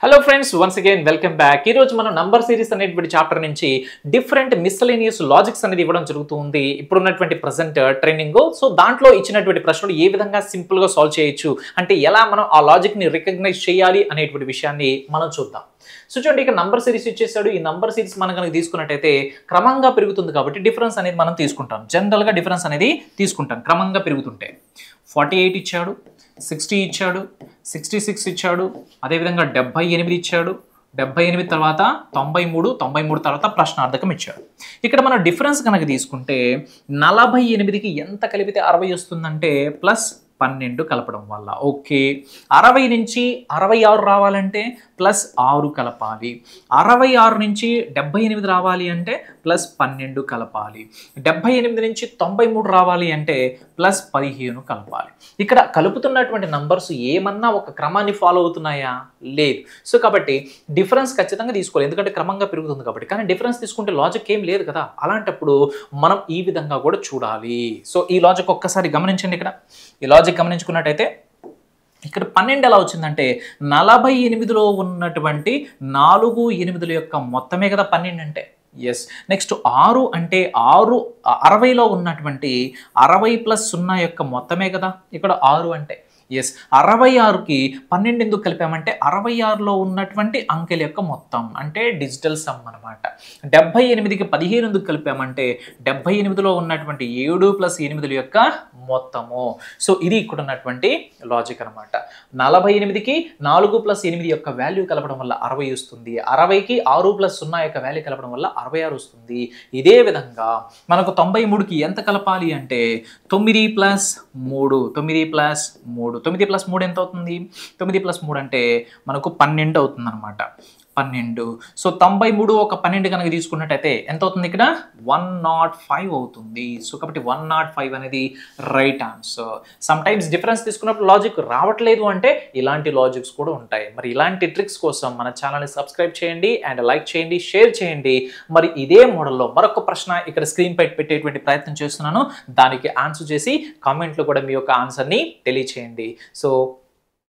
Hello friends, once again welcome back. ఈ రోజు మనం నంబర్ సిరీస్ అనేటువంటి చాప్టర్ నుంచి డిఫరెంట్ మిస్సెలేనియస్ లాజిక్స్ అనేది ఇవ్వడం జరుగుతుంది. ఇప్పుడున్నటువంటి ప్రెసెంట్ ట్రెండింగ్. సో దాంట్లో ఇచ్చినటువంటి ప్రశ్నలు ఏ విధంగా సింపుల్ గా సాల్వ్ చేయొచ్చు, అంటే ఎలా మనం ఆ లాజిక్ ని రికగ్నైజ్ చేయాలి అనేటువంటి విషయాన్ని మనం చూద్దాం. సో చూడండి, ఇక్కడ నంబర్ సిరీస్ ఇచ్చేసాడు. ఈ నంబర్ సిరీస్ మనం కనుక తీసుకున్నట్టయితే క్రమంగా పెరుగుతుంది కాబట్టి డిఫరెన్స్ అనేది మనం తీసుకుంటాం. జనరల్ గా డిఫరెన్స్ అనేది తీసుకుంటాం క్రమంగా పెరుగుతుంటే. 48 ఇచ్చాడు, 60 ఇచ్చాడు, 66 ఇచ్చాడు, అదేవిధంగా 78 ఇచ్చాడు, 78 తర్వాత 93, 93 తర్వాత ప్రశ్నార్థకం ఇచ్చాడు. ఇక్కడ మనం డిఫరెన్స్ కనుక తీసుకుంటే 48కి ఎంత కలిపితే 60 వస్తుందంటే +12 కలపడం వల్ల. ఓకే, 60 నుంచి 66 రావాలంటే +6 కలపాలి. 66 నుంచి 78 రావాలి అంటే +12 కలపాలి. 78 నుంచి 93 రావాలి అంటే +15 కలపాలి. ఇక్కడ కలుపుతున్నటువంటి నంబర్స్ ఏమన్నా ఒక క్రమాన్ని ఫాలో అవుతున్నాయా? లేదు. సో కాబట్టి డిఫరెన్స్ ఖచ్చితంగా తీసుకోవాలి, ఎందుకంటే క్రమంగా పెరుగుతుంది కాబట్టి. కానీ డిఫరెన్స్ తీసుకుంటే లాజిక్ ఏం లేదు కదా. అలాంటప్పుడు మనం ఈ విధంగా కూడా చూడాలి. సో ఈ లాజిక్ ఒక్కసారి గమనించండి. ఇక్కడ ఈ లాజిక్ గమనించుకున్నట్టయితే ఇక్కడ 12 ఎలా వచ్చిందంటే 48లో ఉన్నటువంటి 4 8ల యొక్క మొత్తమే కదా 12 అంటే. ఎస్. నెక్స్ట్ 6 అంటే 60లో ఉన్నటువంటి 60 + 0 యొక్క మొత్తమే కదా ఇక్కడ 6 అంటే. ఎస్. 66కి 12 ఎందుకు కలిపామంటే 66లో ఉన్నటువంటి అంకెల యొక్క మొత్తం, అంటే డిజిటల్ సమ్ అనమాట. 78కి 15 ఎందుకు కలిపామంటే 78లో ఉన్నటువంటి 7 + 8ల యొక్క మొత్తము. సో ఇది ఇక్కడ ఉన్నటువంటి లాజిక్ అనమాట. 48కి 4 + 8 యొక్క వాల్యూ కలపడం వల్ల 60 వస్తుంది. 60కి 6 + 0 యొక్క వాల్యూ కలపడం వల్ల 66 వస్తుంది. ఇదే విధంగా మనకు 93కి ఎంత కలపాలి అంటే 9 + 3, 9 + 3, 9 + 3 ఎంత అవుతుంది? 9 + 3 అంటే మనకు 12 అవుతుంది అనమాట. 12. సో 93 ఒక 12 కనుక తీసుకున్నట్టయితే ఎంత అవుతుంది? ఇక్కడ 105 అవుతుంది. సో కాబట్టి 105 అనేది right answer. Some times difference తీసుకున్నప్పుడు లాజిక్ రావట్లేదు అంటే ఇలాంటి లాజిక్స్ కూడా ఉంటాయి. మరి ఇలాంటి ట్రిక్స్ కోసం మన ఛానల్ని సబ్స్క్రైబ్ చేయండి అండ్ లైక్ చేయండి, షేర్ చేయండి. మరి ఇదే మోడల్లో మరొక ప్రశ్న ఇక్కడ స్క్రీన్ పై పెట్టేటువంటి ప్రయత్నం చేస్తున్నాను. దానికి ఆన్సర్ చేసి కామెంట్లో కూడా మీ యొక్క ఆన్సర్ని తెలియచేయండి. సో